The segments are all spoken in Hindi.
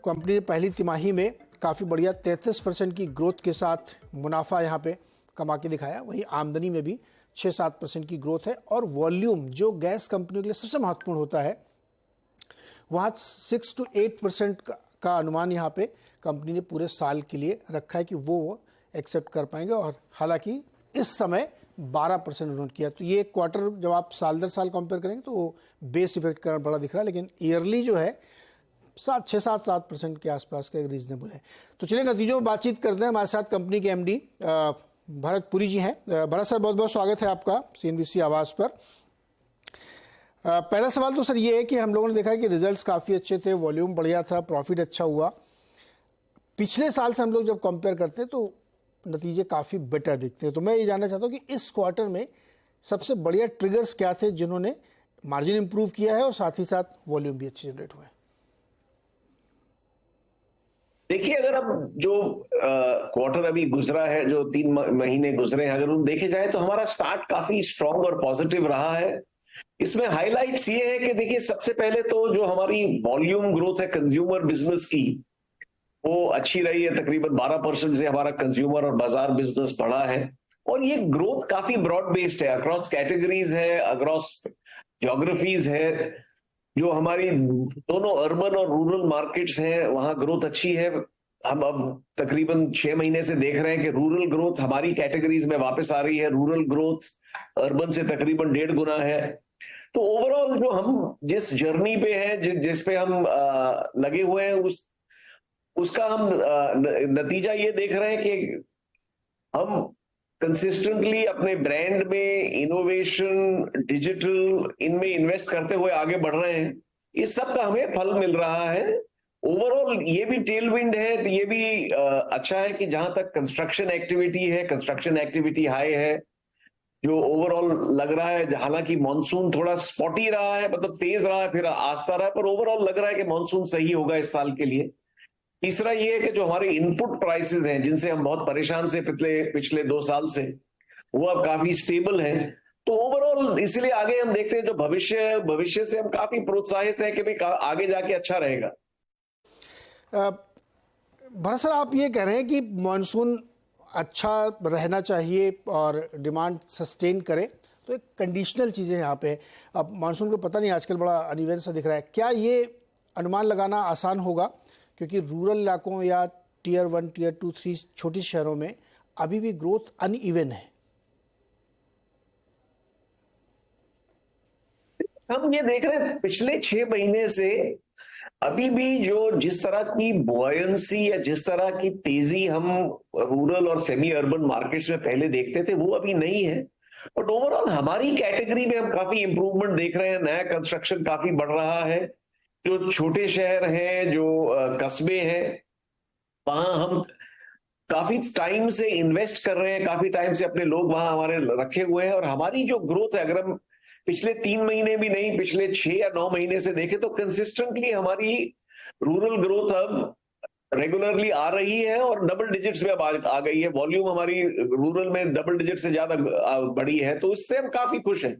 कंपनी ने पहली तिमाही में काफ़ी बढ़िया 33% की ग्रोथ के साथ मुनाफा यहाँ पे कमा के दिखाया। वहीं आमदनी में भी 6-7% की ग्रोथ है और वॉल्यूम जो गैस कंपनियों के लिए सबसे महत्वपूर्ण होता है वहाँ 6 to 8% का अनुमान यहाँ पे कंपनी ने पूरे साल के लिए रखा है कि वो एक्सेप्ट कर पाएंगे। और हालांकि इस समय 12% उन्होंने किया। तो ये क्वार्टर जब आप साल दर साल कंपेयर करेंगे तो वो बेस इफेक्ट करना बड़ा दिख रहा है, लेकिन ईयरली जो है 6-7% के आसपास का एक रीजनेबल है। तो चलिए नतीजों में बातचीत करते हैं। हमारे साथ कंपनी के एमडी भरत पुरी जी हैं। भरत सर, बहुत बहुत स्वागत है आपका सीएनबीसी आवाज़ पर। पहला सवाल तो सर ये है कि हम लोगों ने देखा है कि रिजल्ट्स काफ़ी अच्छे थे, वॉल्यूम बढ़िया था, प्रॉफिट अच्छा हुआ। पिछले साल से हम लोग जब कंपेयर करते हैं तो नतीजे काफ़ी बेटर दिखते हैं। तो मैं ये जानना चाहता हूँ कि इस क्वार्टर में सबसे बढ़िया ट्रिगर्स क्या थे जिन्होंने मार्जिन इंप्रूव किया है और साथ ही साथ वॉल्यूम भी अच्छे जनरेट हुए हैं। देखिए, अगर अब जो क्वार्टर अभी गुजरा है, जो 3 महीने गुजरे हैं, अगर उन देखे जाए तो हमारा स्टार्ट काफी स्ट्रांग और पॉजिटिव रहा है। इसमें हाइलाइट्स ये है कि देखिए, सबसे पहले तो जो हमारी वॉल्यूम ग्रोथ है कंज्यूमर बिजनेस की, वो अच्छी रही है। तकरीबन 12% से हमारा कंज्यूमर और बाजार बिजनेस बढ़ा है और ये ग्रोथ काफी ब्रॉड बेस्ड है, अक्रॉस कैटेगरीज है, अक्रॉस ज्योग्राफीज है। जो हमारी दोनों अर्बन और रूरल मार्केट्स हैं वहां ग्रोथ अच्छी है। हम अब तकरीबन 6 महीने से देख रहे हैं कि रूरल ग्रोथ हमारी कैटेगरीज में वापस आ रही है। रूरल ग्रोथ अर्बन से तकरीबन 1.5 गुना है। तो ओवरऑल जो हम जिस जर्नी पे हैं, जिस पे हम लगे हुए हैं, उसका हम नतीजा ये देख रहे हैं कि हम कंसिस्टेंटली अपने ब्रांड में, इनोवेशन, डिजिटल, इनमें इन्वेस्ट करते हुए आगे बढ़ रहे हैं। इस सब का हमें फल मिल रहा है। ओवरऑल ये भी टेलविंड है, ये भी अच्छा है कि जहां तक कंस्ट्रक्शन एक्टिविटी है, कंस्ट्रक्शन एक्टिविटी हाई है। जो ओवरऑल लग रहा है, हालांकि मॉनसून थोड़ा स्पॉटी रहा है, मतलब तेज रहा है फिर आस्ता रहा है, पर ओवरऑल लग रहा है कि मॉनसून सही होगा इस साल के लिए। तीसरा ये है कि जो हमारे इनपुट प्राइसेस हैं, जिनसे हम बहुत परेशान से पिछले 2 साल से, वो अब काफी स्टेबल हैं। तो ओवरऑल इसलिए आगे हम देखते हैं जो भविष्य से हम काफी प्रोत्साहित हैं कि भाई आगे जाके अच्छा रहेगा। भरत सर, आप ये कह रहे हैं कि मॉनसून अच्छा रहना चाहिए और डिमांड सस्टेन करे, तो एक कंडीशनल चीज़ें यहाँ पे। अब मॉनसून को पता नहीं, आजकल बड़ा अनइवन सा दिख रहा है। क्या ये अनुमान लगाना आसान होगा क्योंकि रूरल इलाकों या टियर 1, टियर 2, 3 छोटी शहरों में अभी भी ग्रोथ अनइवन है? हम ये देख रहे हैं पिछले 6 महीने से अभी भी जो जिस तरह की बुआयंसी या जिस तरह की तेजी हम रूरल और सेमी अर्बन मार्केट्स में पहले देखते थे, वो अभी नहीं है। बट ओवरऑल हमारी कैटेगरी में हम काफी इंप्रूवमेंट देख रहे हैं। नया कंस्ट्रक्शन काफी बढ़ रहा है। जो छोटे शहर हैं, जो कस्बे हैं, वहां हम काफी टाइम से इन्वेस्ट कर रहे हैं, काफी टाइम से अपने लोग वहां हमारे रखे हुए हैं। और हमारी जो ग्रोथ है, अगर हम पिछले 3 महीने भी नहीं, पिछले 6 या 9 महीने से देखें तो कंसिस्टेंटली हमारी रूरल ग्रोथ अब रेगुलरली आ रही है और डबल डिजिट्स में अब आ गई है। वॉल्यूम हमारी रूरल में डबल डिजिट से ज्यादा बढ़ी है, तो इससे हम काफी खुश हैं।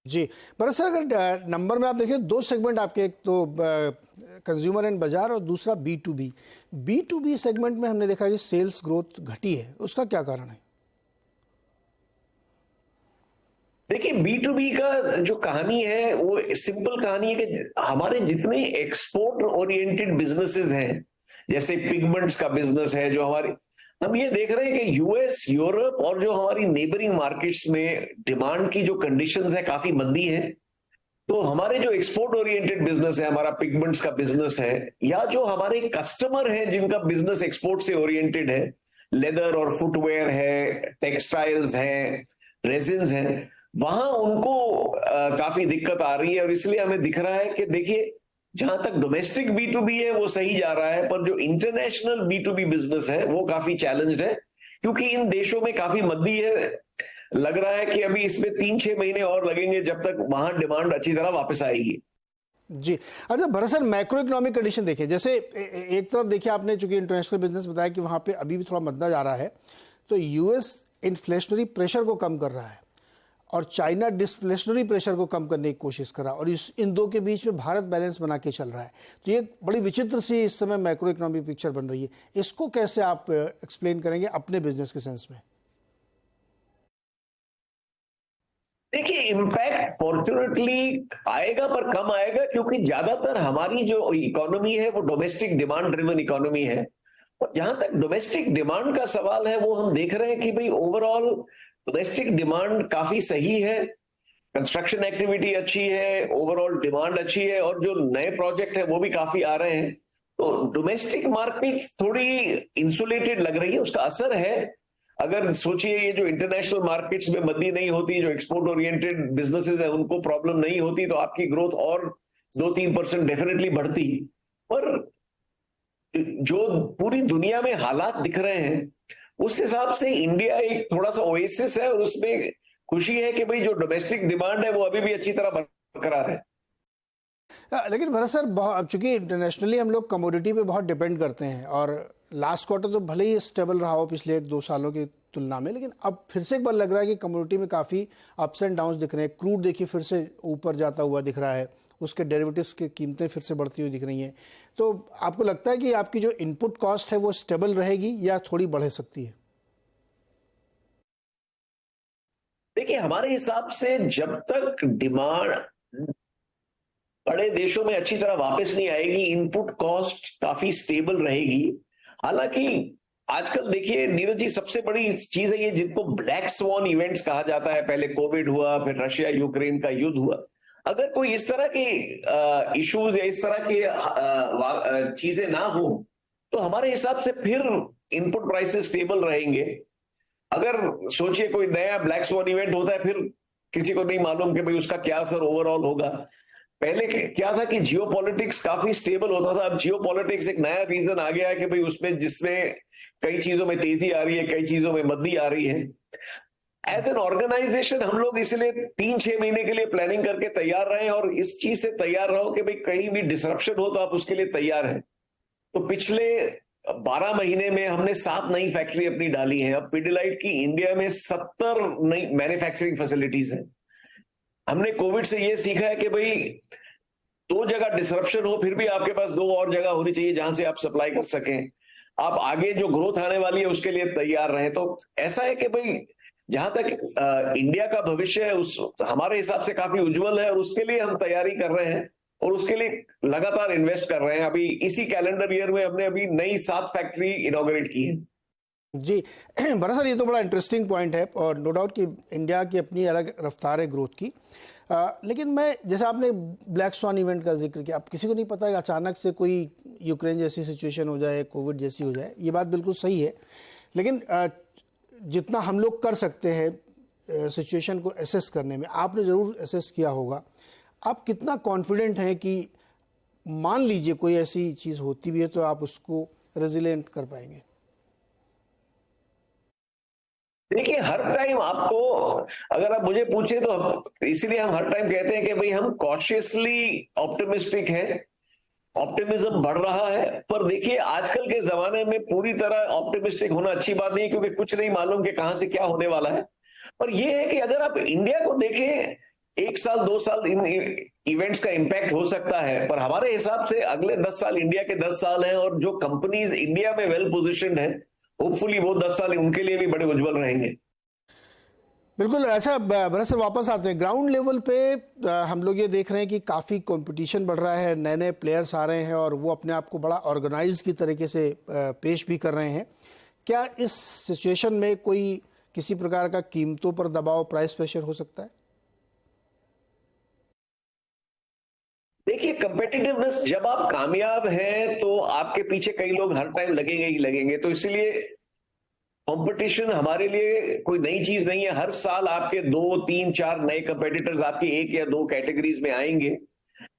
जी, पर सर अगर नंबर में आप देखिए 2 सेगमेंट आपके, एक तो कंज्यूमर एंड बाजार और दूसरा B2B सेगमेंट में हमने देखा कि सेल्स ग्रोथ घटी है, उसका क्या कारण है? देखिए, B2B का जो कहानी है वो सिंपल कहानी है कि हमारे जितने एक्सपोर्ट ओरिएंटेड बिजनेसेस हैं, जैसे पिगमेंट्स का बिजनेस है, जो हमारे, हम ये देख रहे हैं कि यूएस, यूरोप और जो हमारी नेबरिंग मार्केट्स में डिमांड की जो कंडीशंस है काफी मंदी है। तो हमारे जो एक्सपोर्ट ओरिएंटेड बिजनेस है, हमारा पिगमेंट्स का बिजनेस है, या जो हमारे कस्टमर हैं जिनका बिजनेस एक्सपोर्ट से ओरिएंटेड है, लेदर और फुटवेयर है, टेक्सटाइल्स हैं, रेजिन्स हैं, वहां उनको काफी दिक्कत आ रही है। और इसलिए हमें दिख रहा है कि देखिए, जहां तक डोमेस्टिक B2B है वो सही जा रहा है, पर जो इंटरनेशनल B2B बिजनेस है वो काफी चैलेंज्ड है, क्योंकि इन देशों में काफी मंदी है। लग रहा है कि अभी इसमें 3-6 महीने और लगेंगे जब तक वहां डिमांड अच्छी तरह वापस आएगी। जी, अच्छा Bharat sir, macro economic condition देखिए, जैसे एक तरफ देखिए आपने चूंकि इंटरनेशनल बिजनेस बताया कि वहां पे अभी भी थोड़ा मंदा जा रहा है, तो यूएस इन्फ्लेशनरी प्रेशर को कम कर रहा है और चाइना डिस्फ्लेशनरी प्रेशर को कम करने की कोशिश करा, और इन दो के बीच में भारत बैलेंस बना के चल रहा है। तो ये बड़ी विचित्र सी इस समय मैक्रो इकोनॉमिक पिक्चर बन रही है। इसको कैसे आप एक्सप्लेन करेंगे अपने बिजनेस के सेंस में? देखिए, इम्पैक्ट फॉर्चुनेटली आएगा पर कम आएगा, क्योंकि ज्यादातर हमारी जो इकोनॉमी है वो डोमेस्टिक डिमांड ड्रिवन इकोनॉमी है। और जहां तक डोमेस्टिक डिमांड का सवाल है, वो हम देख रहे हैं कि भाई ओवरऑल डोमेस्टिक डिमांड काफी सही है, कंस्ट्रक्शन एक्टिविटी अच्छी है, ओवरऑल डिमांड अच्छी है, और जो नए प्रोजेक्ट है वो भी काफी आ रहे हैं। तो डोमेस्टिक मार्केट थोड़ी इंसुलेटेड लग रही है, उसका असर है। अगर सोचिए, ये जो इंटरनेशनल मार्केट्स में मंदी नहीं होती, जो एक्सपोर्ट ओरिएंटेड बिजनेसेस है उनको प्रॉब्लम नहीं होती, तो आपकी ग्रोथ और 2-3% डेफिनेटली बढ़ती। पर जो पूरी दुनिया में हालात दिख रहे हैं, उस हिसाब से इंडिया एक थोड़ा सा ओएसिस है, और उसमें खुशी है कि भाई जो डोमेस्टिक डिमांड है वो अभी भी अच्छी तरह बरकरार है। लेकिन भरत सर, चूंकि इंटरनेशनली हम लोग कमोडिटी पे बहुत डिपेंड करते हैं, और लास्ट क्वार्टर तो भले ही स्टेबल रहा हो पिछले 1-2 सालों की तुलना में, लेकिन अब फिर से एक बार लग रहा है कि कमोडिटी में काफ़ी अप्स एंड डाउन्स दिख रहे हैं। क्रूड देखिए फिर से ऊपर जाता हुआ दिख रहा है, उसके डेरिवेटिव्स की कीमतें फिर से बढ़ती हुई दिख रही हैं। तो आपको लगता है कि आपकी जो इनपुट कॉस्ट है वो स्टेबल रहेगी या थोड़ी बढ़ सकती है? देखिए, हमारे हिसाब से जब तक डिमांड बड़े देशों में अच्छी तरह वापस नहीं आएगी, इनपुट कॉस्ट काफी स्टेबल रहेगी। हालांकि आजकल देखिए नीरज जी, सबसे बड़ी चीज है ये जिनको ब्लैक स्वॉन इवेंट्स कहा जाता है। पहले कोविड हुआ, फिर रशिया यूक्रेन का युद्ध हुआ। अगर कोई इस तरह के इश्यूज या इस तरह की चीजें ना हो, तो हमारे हिसाब से फिर इनपुट प्राइसेस स्टेबल रहेंगे। अगर सोचिए कोई नया ब्लैक स्वॉन इवेंट होता है, फिर किसी को नहीं मालूम कि भाई उसका क्या असर ओवरऑल होगा। पहले क्या था कि जियोपॉलिटिक्स काफी स्टेबल होता था, अब जियोपॉलिटिक्स एक नया रीजन आ गया है कि भाई उसमें, जिसमें कई चीजों में तेजी आ रही है, कई चीजों में मंदी आ रही है। एज एन ऑर्गेनाइजेशन हम लोग इसलिए 3-6 महीने के लिए प्लानिंग करके तैयार रहे, और इस चीज से तैयार रहो कि भाई कहीं भी डिसरप्शन हो तो आप उसके लिए तैयार हैं। तो पिछले 12 महीने में हमने 7 नई फैक्ट्री अपनी डाली है। अब पिडिलाइट की इंडिया में 70 नई मैन्युफैक्चरिंग फैसिलिटीज है। हमने कोविड से ये सीखा है कि भाई 2 जगह डिसरप्शन हो, फिर भी आपके पास 2 और जगह होनी चाहिए जहां से आप सप्लाई कर सकें, आप आगे जो ग्रोथ आने वाली है उसके लिए तैयार रहे। तो ऐसा है कि भाई जहां तक इंडिया का भविष्य है, उस हमारे हिसाब से काफी उज्जवल है, और उसके लिए हम तैयारी कर रहे हैं और उसके लिए लगातार इन्वेस्ट कर रहे हैं। अभी इसी कैलेंडर ईयर में हमने अभी नई 7 फैक्ट्री इनॉग्रेट की है। जी बड़ा सर, ये तो बड़ा इंटरेस्टिंग पॉइंट है, और नो डाउट कि इंडिया की अपनी अलग रफ्तार है ग्रोथ की। लेकिन मैं, जैसे आपने ब्लैक स्वॉन इवेंट का जिक्र किया, अब किसी को नहीं पता कि अचानक से कोई यूक्रेन जैसी सिचुएशन हो जाए, कोविड जैसी हो जाए, ये बात बिल्कुल सही है। लेकिन जितना हम लोग कर सकते हैं सिचुएशन को एसेस करने में, आपने ज़रूर एसेस किया होगा। आप कितना कॉन्फिडेंट हैं कि मान लीजिए कोई ऐसी चीज़ होती भी है तो आप उसको रेजिलेंट कर पाएंगे? देखिए, हर टाइम आपको, अगर आप मुझे पूछे तो इसीलिए हम हर टाइम कहते हैं कि भाई हम कॉशियसली ऑप्टिमिस्टिक हैं। ऑप्टिमिज्म बढ़ रहा है, पर देखिए आजकल के जमाने में पूरी तरह ऑप्टिमिस्टिक होना अच्छी बात नहीं है, क्योंकि कुछ नहीं मालूम कि कहां से क्या होने वाला है। पर यह है कि अगर आप इंडिया को देखें, 1 साल 2 साल इन इवेंट्स का इंपैक्ट हो सकता है, पर हमारे हिसाब से अगले 10 साल इंडिया के 10 साल हैं, और जो कंपनीज इंडिया में वेल पोजिशन्ड है, होपफुली वो 10 साल उनके लिए भी बड़े उज्जवल रहेंगे। बिल्कुल। अच्छा भरत सर, वापस आते हैं ग्राउंड लेवल पे। हम लोग ये देख रहे हैं कि काफ़ी कंपटीशन बढ़ रहा है, नए नए प्लेयर्स आ रहे हैं, और वो अपने आप को बड़ा ऑर्गेनाइज की तरीके से पेश भी कर रहे हैं। क्या इस सिचुएशन में कोई किसी प्रकार का कीमतों पर दबाव, प्राइस प्रेशर हो सकता है? देखिए, कंपेटिटिवनेस, जब आप कामयाब हैं तो आपके पीछे कई लोग हर टाइम लगेंगे ही लगेंगे। तो इसलिए कंपटीशन हमारे लिए कोई नई चीज नहीं है। हर साल आपके 2-3-4 नए कंपेटिटर्स आपकी 1 या 2 कैटेगरीज में आएंगे।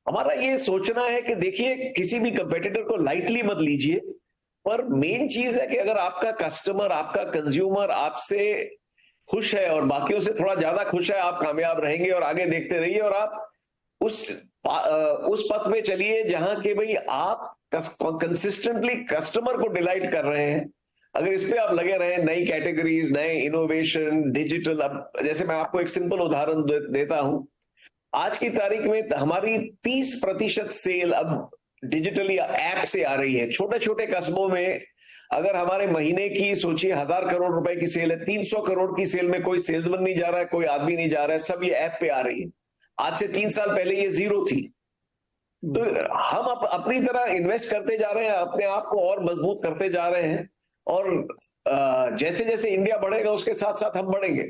हमारा ये सोचना है कि देखिए, किसी भी कंपेटिटर को लाइटली मत लीजिए, पर मेन चीज है कि अगर आपका कस्टमर, आपका कंज्यूमर आपसे खुश है और बाकियों से थोड़ा ज्यादा खुश है, आप कामयाब रहेंगे। और आगे देखते रहिए, और आप उस पथ में चलिए जहां के भाई आप कंसिस्टेंटली कस्टमर को डिलाइट कर रहे हैं। अगर इस पे आप लगे रहे, नई कैटेगरीज, नए इनोवेशन, डिजिटल, अब जैसे मैं आपको एक सिंपल उदाहरण देता हूं। आज की तारीख में हमारी 30% सेल अब डिजिटली ऐप से आ रही है। छोटे छोटे कस्बों में अगर हमारे महीने की सोचिए 1000 करोड़ रुपए की सेल है, 300 करोड़ की सेल में कोई सेल्समैन नहीं जा रहा है, कोई आदमी नहीं जा रहा है, सब ये ऐप पे आ रही है। आज से 3 साल पहले ये जीरो थी। तो हम अपनी तरह इन्वेस्ट करते जा रहे हैं, अपने आप को और मजबूत करते जा रहे हैं, और जैसे जैसे इंडिया बढ़ेगा उसके साथ साथ हम बढ़ेंगे।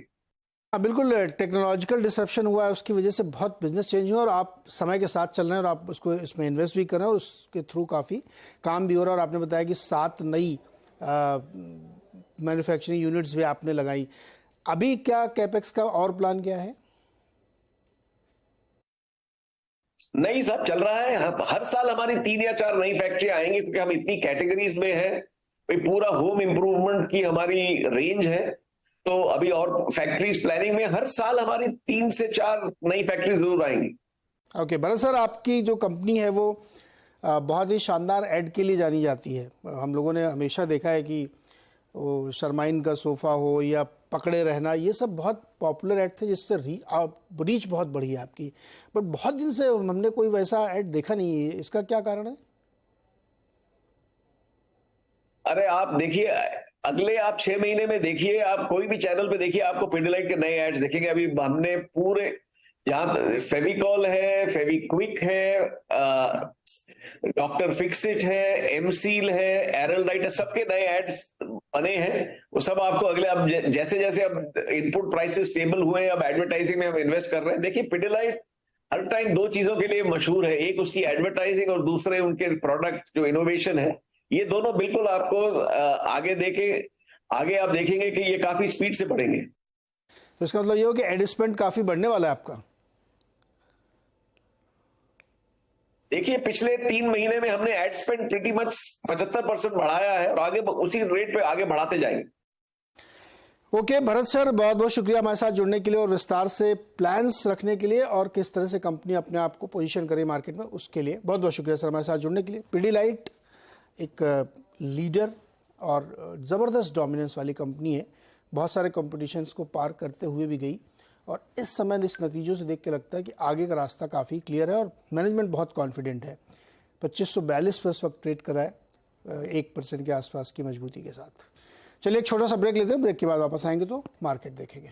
हाँ बिल्कुल, टेक्नोलॉजिकल डिसरप्शन हुआ है, उसकी वजह से बहुत बिजनेस चेंज हुआ और आप समय के साथ चल रहे हैं और आप उसको इसमें इन्वेस्ट भी कर रहे हैं और उसके थ्रू काफ़ी काम भी हो रहा है। और आपने बताया कि 7 नई मैन्युफैक्चरिंग यूनिट्स भी आपने लगाई। अभी क्या कैपेक्स का और प्लान क्या है? नहीं, सब चल रहा है। हर साल हमारी 3 या 4 नई फैक्ट्री आएंगी, क्योंकि हम इतनी कैटेगरीज में हैं। पूरा होम इंप्रूवमेंट की हमारी रेंज है, तो अभी और फैक्ट्रीज प्लानिंग में। हर साल हमारी 3 से 4 नई फैक्ट्री जरूर आएंगी। ओके भरत सर, आपकी जो कंपनी है वो बहुत ही शानदार ऐड के लिए जानी जाती है। हम लोगों ने हमेशा देखा है कि वो शर्माइन का सोफ़ा हो या पकड़े रहना, ये सब बहुत पॉपुलर ऐड थे जिससे रीच बहुत बढ़ी है आपकी। बट बहुत दिन से हमने कोई वैसा ऐड देखा नहीं है, इसका क्या कारण है? अरे आप देखिए, अगले आप 6 महीने में देखिए, आप कोई भी चैनल पे देखिए, आपको पिडिलाइट के नए एड्स देखेंगे। अभी हमने पूरे, जहां फेविकॉल है, फेविक्विक है, डॉक्टर फिक्सिट है, एमसील है, एरलडाइट है, सबके नए एड्स बने हैं। वो सब आपको अगले, अब जैसे जैसे अब इनपुट प्राइसेस स्टेबल हुए हैं, अब एडवर्टाइजिंग में हम इन्वेस्ट कर रहे हैं। देखिए पिडिलाइट हर टाइम 2 चीजों के लिए मशहूर है, एक उसकी एडवर्टाइजिंग और दूसरे उनके प्रोडक्ट जो इनोवेशन है। ये दोनों बिल्कुल आपको आगे आप देखेंगे कि ये काफी स्पीड से बढ़ेंगे। तो इसका मतलब ये हो कि एड स्पेंड काफ़ी बढ़ने वाला है आपका। देखिए पिछले 3 महीने में हमने एड स्पेंड प्रीटी मच 75% बढ़ाया है, और आगे उसी रेट पे आगे बढ़ाते जाएंगे। ओके भरत सर, बहुत बहुत शुक्रिया हमारे साथ जुड़ने के लिए और विस्तार से प्लान्स रखने के लिए और किस तरह से कंपनी अपने आप को पोजीशन करे मार्केट में, उसके लिए बहुत बहुत शुक्रिया सर हमारे साथ जुड़ने के लिए। पिडिलाइट एक लीडर और ज़बरदस्त डोमिनेंस वाली कंपनी है, बहुत सारे कॉम्पिटिशन्स को पार करते हुए भी गई, और इस समय इस नतीजों से देख के लगता है कि आगे का रास्ता काफ़ी क्लियर है और मैनेजमेंट बहुत कॉन्फिडेंट है। 2542 पर इस वक्त ट्रेड करा है, 1% के आसपास की मजबूती के साथ। चलिए एक छोटा सा ब्रेक लेते हैं, ब्रेक के बाद वापस आएंगे तो मार्केट देखेंगे।